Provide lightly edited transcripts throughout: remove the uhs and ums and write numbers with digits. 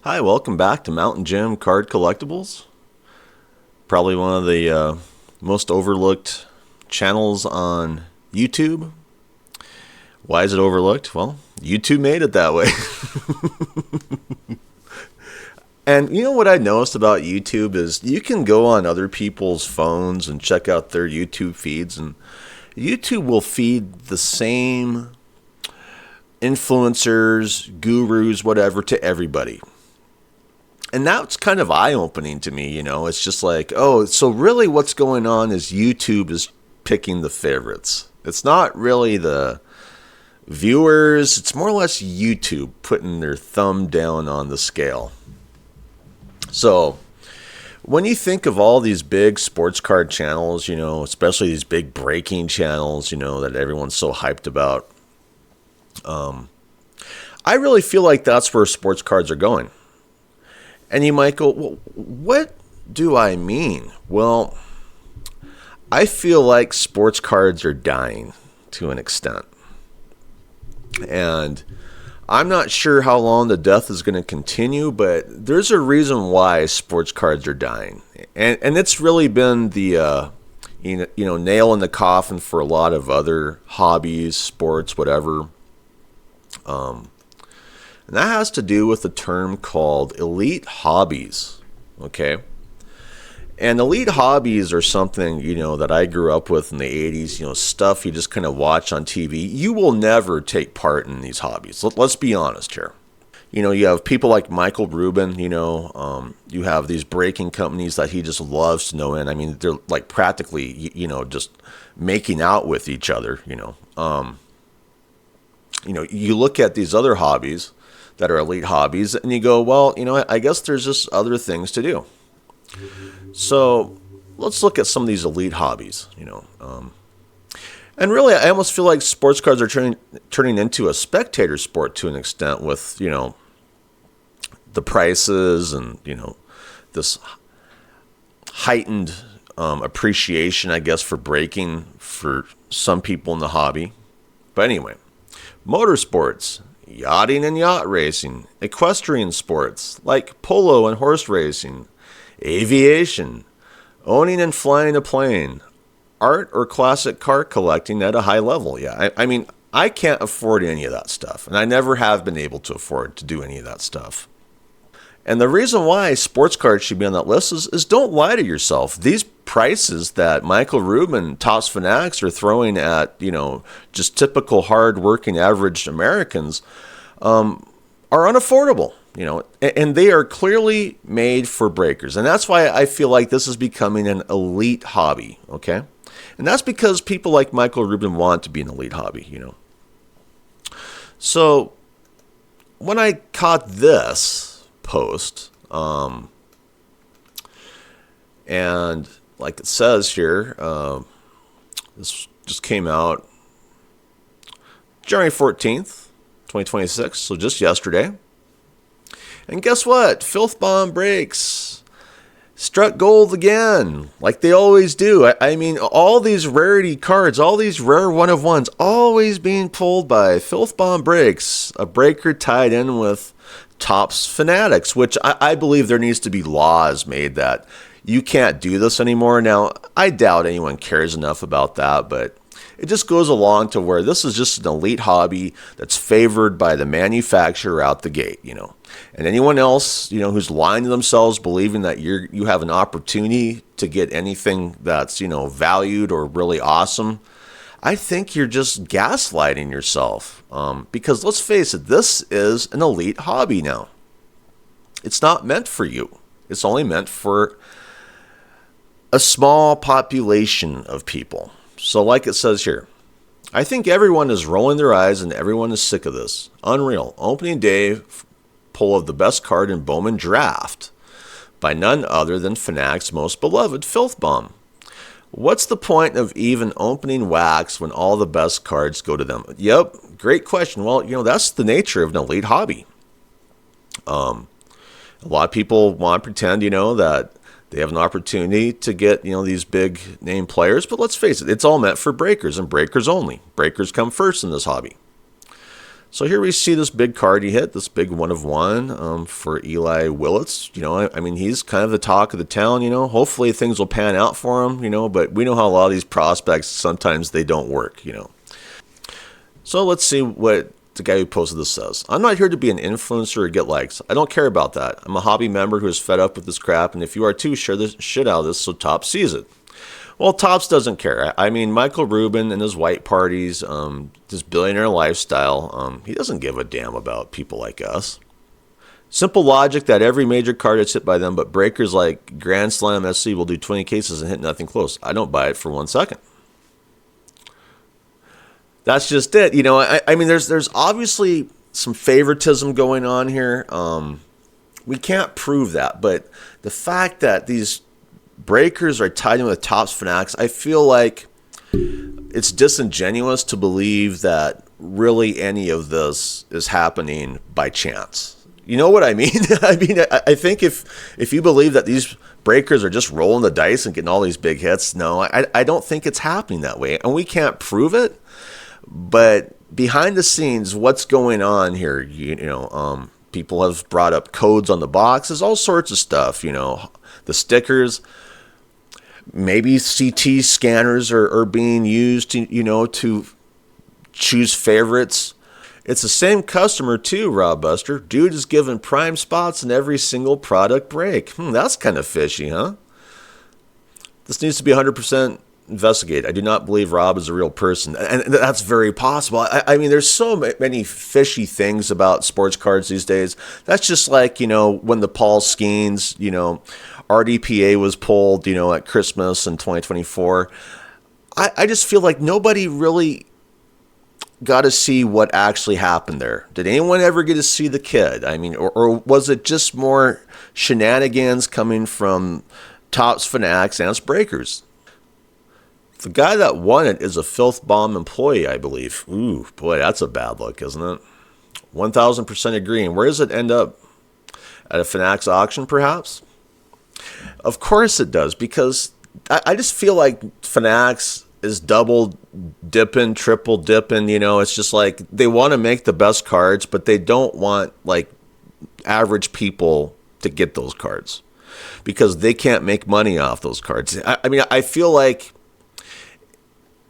Hi, welcome back to Mountain Gym Card Collectibles. Probably one of the most overlooked channels on YouTube. Why is it overlooked? Well, YouTube made it that way. And you know what I noticed about YouTube is you can go on other people's phones and check out their YouTube feeds, and YouTube will feed the same influencers, gurus, whatever, to everybody. And that's kind of eye-opening to me, It's just like, oh, so really what's going on is YouTube is picking the favorites. It's not really the viewers. It's more or less YouTube putting their thumb down on the scale. So when you think of all these big sports card channels, especially these big breaking channels, that everyone's so hyped about, I really feel like that's where sports cards are going. And you might go, well, what do I mean? Well, I feel like sports cards are dying to an extent. And I'm not sure how long the death is going to continue, but there's a reason why sports cards are dying. And it's really been the nail in the coffin for a lot of other hobbies, sports, whatever. And that has to do with a term called elite hobbies, okay? And elite hobbies are something, that I grew up with in the 80s, stuff you just kind of watch on TV. You will never take part in these hobbies. Let's be honest here. You have people like Michael Rubin, you have these breaking companies that he just loves to know in. I mean, they're like practically, just making out with each other, You look at these other hobbies that are elite hobbies and you go, well, I guess there's just other things to do. So let's look at some of these elite hobbies, and really I almost feel like sports cards are turning into a spectator sport to an extent with, the prices and, this heightened appreciation, I guess, for breaking for some people in the hobby. But anyway, motorsports, yachting and yacht racing, equestrian sports like polo and horse racing, aviation, owning and flying a plane, art or classic car collecting at a high level. Yeah, I mean, I can't afford any of that stuff, and I never have been able to afford to do any of that stuff. And the reason why sports cards should be on that list is don't lie to yourself. These prices that Michael Rubin, Topps Fanatics are throwing at, just typical hard-working average Americans are unaffordable. And they are clearly made for breakers. And that's why I feel like this is becoming an elite hobby, okay? And that's because people like Michael Rubin want to be an elite hobby, So when I caught this post, and like it says here, this just came out January 14th, 2026, so just yesterday. And guess what? Filthbomb Breaks struck gold again, like they always do. I mean, all these rarity cards, all these rare one-of-ones, always being pulled by Filthbomb Breaks, a breaker tied in with Topps Fanatics, which I believe there needs to be laws made that you can't do this anymore. Now, I doubt anyone cares enough about that, but it just goes along to where this is just an elite hobby that's favored by the manufacturer out the gate, And anyone else, who's lying to themselves, believing that you have an opportunity to get anything that's, valued or really awesome, I think you're just gaslighting yourself. Because let's face it, this is an elite hobby now. It's not meant for you. It's only meant for a small population of people. So like it says here, I think everyone is rolling their eyes and everyone is sick of this. Unreal. Opening day pull of the best card in Bowman Draft by none other than Fanatics' most beloved Filthbomb. What's the point of even opening wax when all the best cards go to them? Yep, great question. Well, that's the nature of an elite hobby. A lot of people want to pretend, that they have an opportunity to get, these big name players, but let's face it, it's all meant for breakers and breakers only. Breakers come first in this hobby. So here we see this big card he hit, this big 1 of 1 for Eli Willits. I mean, he's kind of the talk of the town. Hopefully things will pan out for him. But we know how a lot of these prospects sometimes they don't work. So let's see what the guy who posted this says. I'm not here to be an influencer or get likes. I don't care about that. I'm a hobby member who is fed up with this crap, and if you are too, share the shit out of this so Topps sees it. Well, Topps doesn't care. I mean, Michael Rubin and his white parties, this billionaire lifestyle, he doesn't give a damn about people like us. Simple logic that every major card is hit by them, but breakers like Grand Slam SC will do 20 cases and hit nothing close. I don't buy it for 1 second. That's just it. I mean, there's obviously some favoritism going on here. We can't prove that, but the fact that these breakers are tied in with Topps Fanatics, I feel like it's disingenuous to believe that really any of this is happening by chance. You know what I mean? I think if you believe that these breakers are just rolling the dice and getting all these big hits, no, I don't think it's happening that way. And we can't prove it, but behind the scenes, what's going on here? People have brought up codes on the boxes, all sorts of stuff, the stickers. Maybe CT scanners are being used to choose favorites. It's the same customer too, Rob Buster. Dude is given prime spots in every single product break. That's kind of fishy, huh? This needs to be 100% investigated. I do not believe Rob is a real person. And that's very possible. I mean, there's so many fishy things about sports cards these days. That's just like, when the Paul Skeens, RDPA was pulled, at Christmas in 2024. I just feel like nobody really got to see what actually happened there. Did anyone ever get to see the kid? I mean, or was it just more shenanigans coming from Topps Fanatics and its breakers? The guy that won it is a Filthbomb employee, I believe. Ooh, boy, that's a bad look, isn't it? 1,000% agreeing. Where does it end up? At a Fanatics auction, perhaps? Of course it does, because I just feel like Fanatics is double dipping, triple dipping. It's just like they want to make the best cards, but they don't want like average people to get those cards because they can't make money off those cards. I mean, I feel like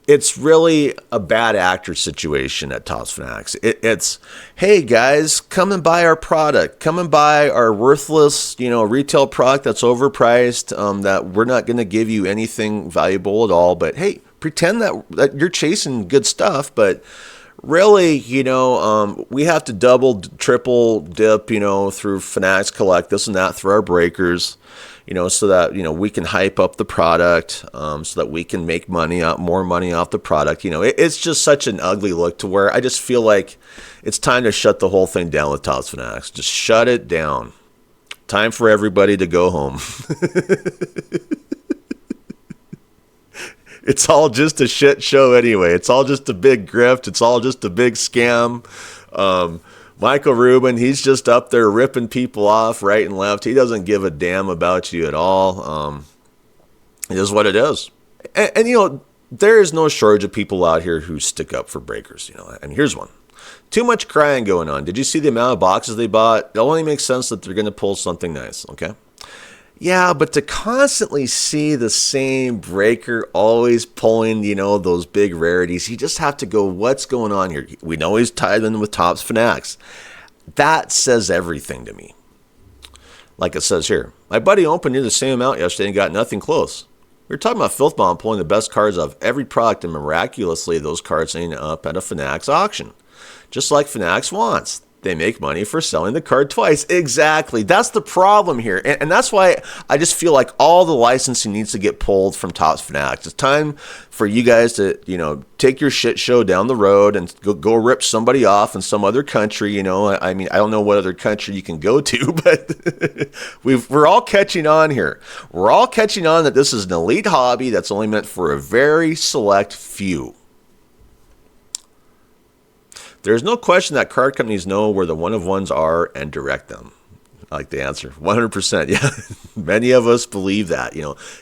it's really a bad actor situation at Topps Fanatics. It's, hey guys, come and buy our product. Come and buy our worthless, retail product that's overpriced, that we're not going to give you anything valuable at all. But hey, pretend that you're chasing good stuff. But really, we have to double, triple dip, through Fanatics Collect, this and that, through our breakers. So that, we can hype up the product, so that we can make more money off the product. It's just such an ugly look to where I just feel like it's time to shut the whole thing down with Topps Fanatics. Just shut it down. Time for everybody to go home. It's all just a shit show anyway. It's all just a big grift. It's all just a big scam. Michael Rubin, he's just up there ripping people off right and left. He doesn't give a damn about you at all. It is what it is. And there is no shortage of people out here who stick up for breakers. And here's one. Too much crying going on. Did you see the amount of boxes they bought? It only makes sense that they're going to pull something nice, okay? Yeah, but to constantly see the same breaker always pulling, those big rarities, you just have to go, what's going on here? We know he's tied in with Topps Fanatics. That says everything to me. Like it says here, my buddy opened near the same amount yesterday and got nothing close. We were talking about Filthbomb pulling the best cards of every product, and miraculously those cards ended up at a Fanatics auction. Just like Fanatics wants. They make money for selling the card twice. Exactly. That's the problem here. And that's why I just feel like all the licensing needs to get pulled from Topps Fanatics. It's time for you guys to, take your shit show down the road and go rip somebody off in some other country. I mean, I don't know what other country you can go to, but we're all catching on here. We're all catching on that this is an elite hobby that's only meant for a very select few. There's no question that card companies know where the one-of-ones are and direct them. I like the answer. 100%. Yeah. Many of us believe that,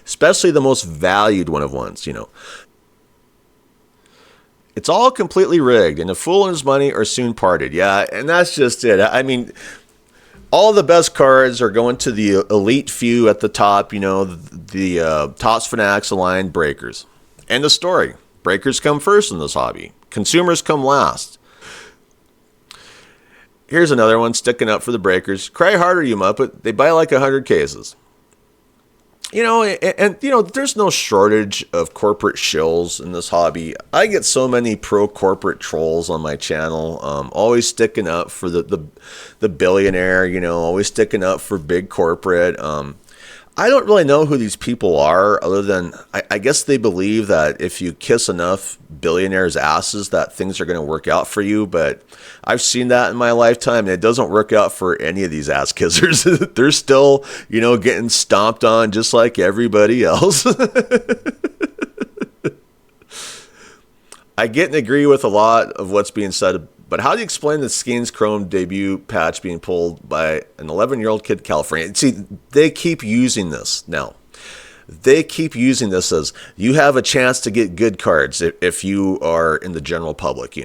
especially the most valued one-of-ones, It's all completely rigged, and the fool and his money are soon parted. Yeah, and that's just it. I mean, all the best cards are going to the elite few at the top, the Topps Fanatics aligned breakers. End of story. Breakers come first in this hobby. Consumers come last. Here's another one sticking up for the breakers. Cry harder, you muppet. They buy like 100 cases. There's no shortage of corporate shills in this hobby. I get so many pro-corporate trolls on my channel, always sticking up for the billionaire, always sticking up for big corporate. I don't really know who these people are, other than I guess they believe that if you kiss enough billionaires' asses that things are going to work out for you. But I've seen that in my lifetime, and it doesn't work out for any of these ass kissers. They're still, getting stomped on just like everybody else. I get and agree with a lot of what's being said, but how do you explain the Skeens Chrome debut patch being pulled by an 11-year-old kid in California? See, they keep using this now. They keep using this as you have a chance to get good cards if you are in the general public,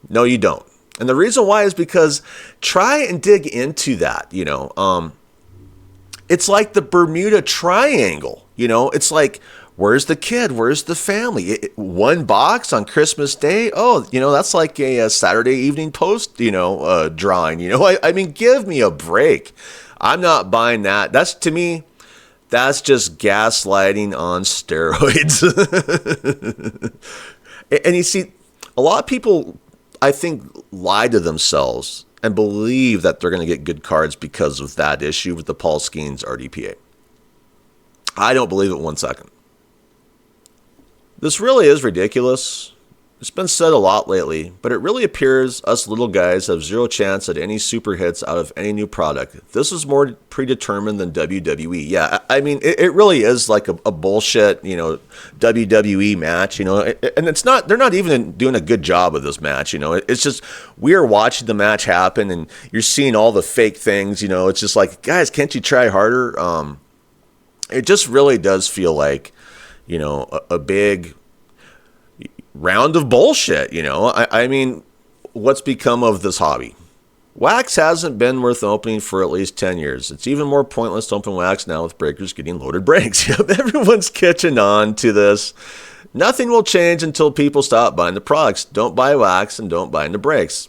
No, you don't. And the reason why is because try and dig into that, It's like the Bermuda Triangle, It's like, where's the kid? Where's the family? One box on Christmas Day? Oh, that's like a Saturday Evening Post, drawing. I mean, give me a break. I'm not buying that. To me, that's just gaslighting on steroids. And you see, a lot of people, I think, lie to themselves and believe that they're going to get good cards because of that issue with the Paul Skeens RDPA. I don't believe it 1 second. This really is ridiculous. It's been said a lot lately, but it really appears us little guys have zero chance at any super hits out of any new product. This is more predetermined than WWE. Yeah, I mean, it really is like a bullshit, WWE match, and it's not, they're not even doing a good job of this match, It's just, we are watching the match happen and you're seeing all the fake things, It's just like, guys, can't you try harder? It just really does feel like, a big round of bullshit, I mean, what's become of this hobby? Wax hasn't been worth opening for at least 10 years. It's even more pointless to open wax now with breakers getting loaded breaks. Everyone's catching on to this. Nothing will change until people stop buying the products. Don't buy wax and don't buy into breaks.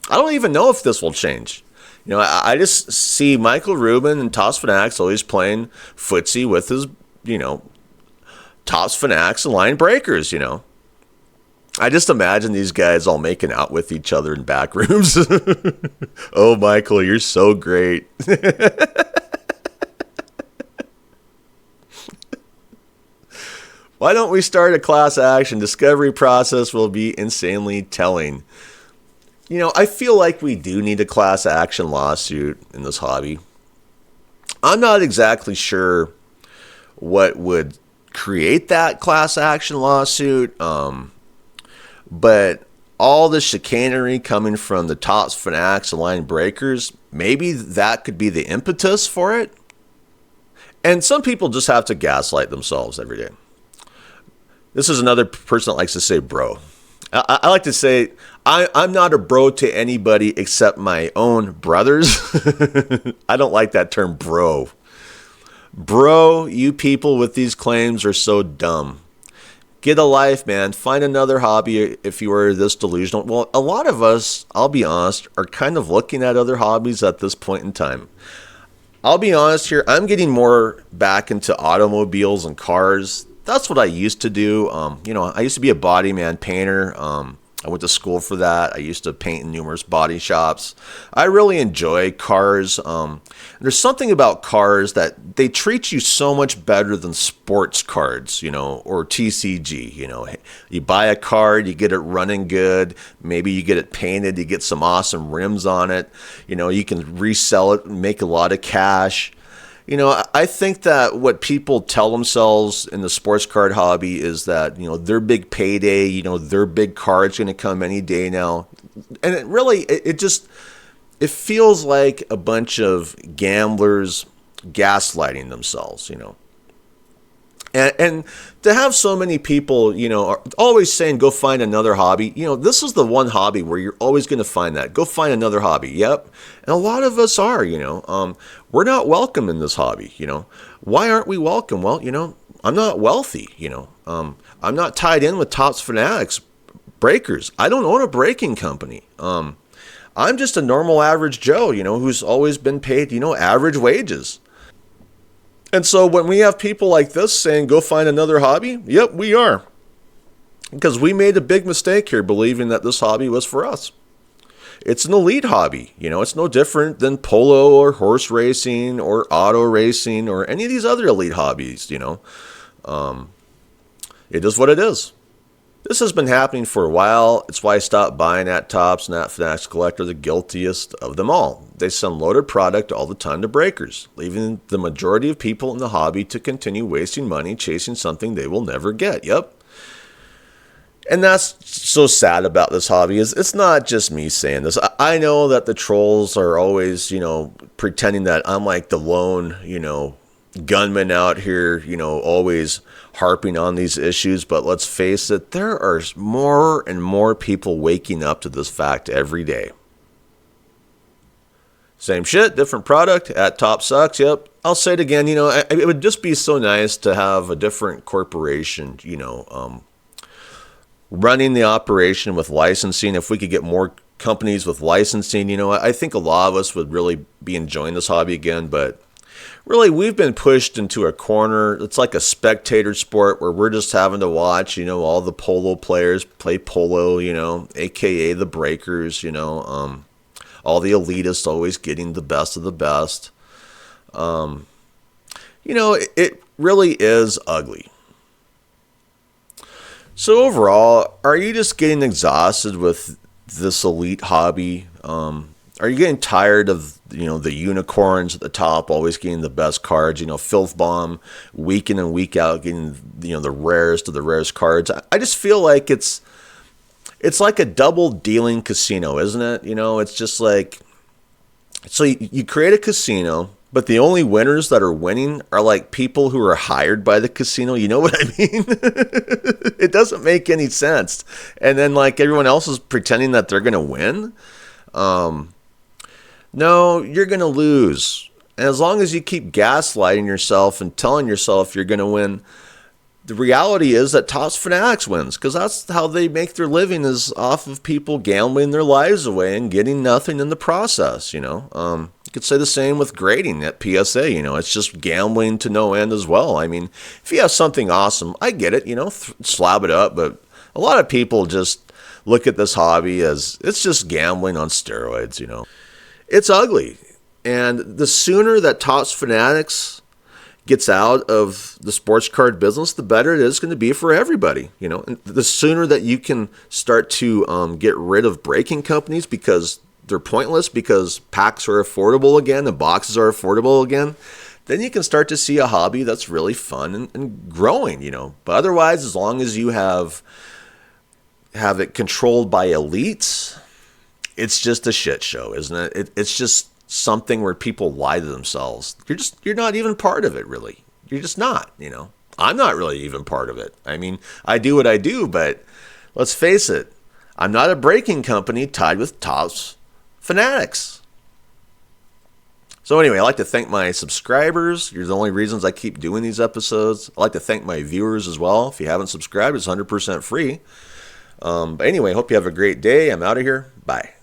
I don't even know if this will change. I just see Michael Rubin and Topps Fanatics always playing footsie with his, Topps Fanatics and line breakers, I just imagine these guys all making out with each other in back rooms. Oh, Michael, you're so great. Why don't we start a class action? Discovery process will be insanely telling. I feel like we do need a class action lawsuit in this hobby. I'm not exactly sure what would create that class action lawsuit, but all the chicanery coming from the Topps Fanatics and line breakers, maybe that could be the impetus for it. And some people just have to gaslight themselves every day. This is another person that likes to say bro. I like to say I'm not a bro to anybody except my own brothers. I don't like that term bro. Bro, you people with these claims are so dumb. Get a life, man. Find another hobby if you are this delusional. Well, a lot of us, I'll be honest, are kind of looking at other hobbies at this point in time. I'll be honest here, I'm getting more back into automobiles and cars. That's what I used to do. I used to be a body man painter. I went to school for that. I used to paint in numerous body shops. I really enjoy cars. There's something about cars that they treat you so much better than sports cards, or TCG. You buy a card, you get it running good. Maybe you get it painted, you get some awesome rims on it. You can resell it and make a lot of cash. I think that what people tell themselves in the sports card hobby is that, their big payday, their big card's going to come any day now. And it feels like a bunch of gamblers gaslighting themselves, And to have so many people, are always saying, go find another hobby. This is the one hobby where you're always going to find that. Go find another hobby. Yep. And a lot of us are, we're not welcome in this hobby. Why aren't we welcome? Well, I'm not wealthy, I'm not tied in with Topps Fanatics breakers. I don't own a breaking company. I'm just a normal average Joe, who's always been paid, average wages. And so when we have people like this saying, go find another hobby, yep, we are. Because we made a big mistake here believing that this hobby was for us. It's an elite hobby. It's no different than polo or horse racing or auto racing or any of these other elite hobbies, It is what it is. This has been happening for a while. It's why I stopped buying at Topps, and at Fanatics Collector, the guiltiest of them all. They send loaded product all the time to breakers, leaving the majority of people in the hobby to continue wasting money chasing something they will never get. Yep. And that's so sad about this hobby is it's not just me saying this. I know that the trolls are always, pretending that I'm like the lone, gunman out here, always harping on these issues. But let's face it, there are more and more people waking up to this fact every day. Same shit, different product. At Top sucks. Yep. I'll say it again. It would just be so nice to have a different corporation, running the operation with licensing. If we could get more companies with licensing, I think a lot of us would really be enjoying this hobby again. But really, we've been pushed into a corner. It's like a spectator sport where we're just having to watch, all the polo players play polo, aka the breakers, all the elitists always getting the best of the best. It really is ugly. So overall, are you just getting exhausted with this elite hobby? Are you getting tired of, the unicorns at the top always getting the best cards? Filthbomb week in and week out getting, the rarest of the rarest cards. I just feel like it's like a double dealing casino, isn't it? It's just like, so you create a casino, but the only winners that are winning are like people who are hired by the casino. You know what I mean? It doesn't make any sense. And then like everyone else is pretending that they're going to win. No, you're going to lose. And as long as you keep gaslighting yourself and telling yourself you're going to win, the reality is that Topps Fanatics wins, because that's how they make their living, is off of people gambling their lives away and getting nothing in the process. You could say the same with grading at PSA. It's just gambling to no end as well. I mean, if you have something awesome, I get it, slab it up. But a lot of people just look at this hobby as it's just gambling on steroids. It's ugly. And the sooner that Topps Fanatics gets out of the sports card business, the better it is going to be for everybody. And the sooner that you can start to get rid of breaking companies because they're pointless, because packs are affordable again and boxes are affordable again, then you can start to see a hobby that's really fun and growing. But otherwise, as long as you have it controlled by elites, it's just a shit show, isn't it? It's just something where people lie to themselves. You're not even part of it, really. You're just not, I'm not really even part of it. I mean, I do what I do, but let's face it, I'm not a breaking company tied with Topps Fanatics. So anyway, I'd like to thank my subscribers. You're the only reasons I keep doing these episodes. I'd like to thank my viewers as well. If you haven't subscribed, it's 100% free. But anyway, hope you have a great day. I'm out of here. Bye.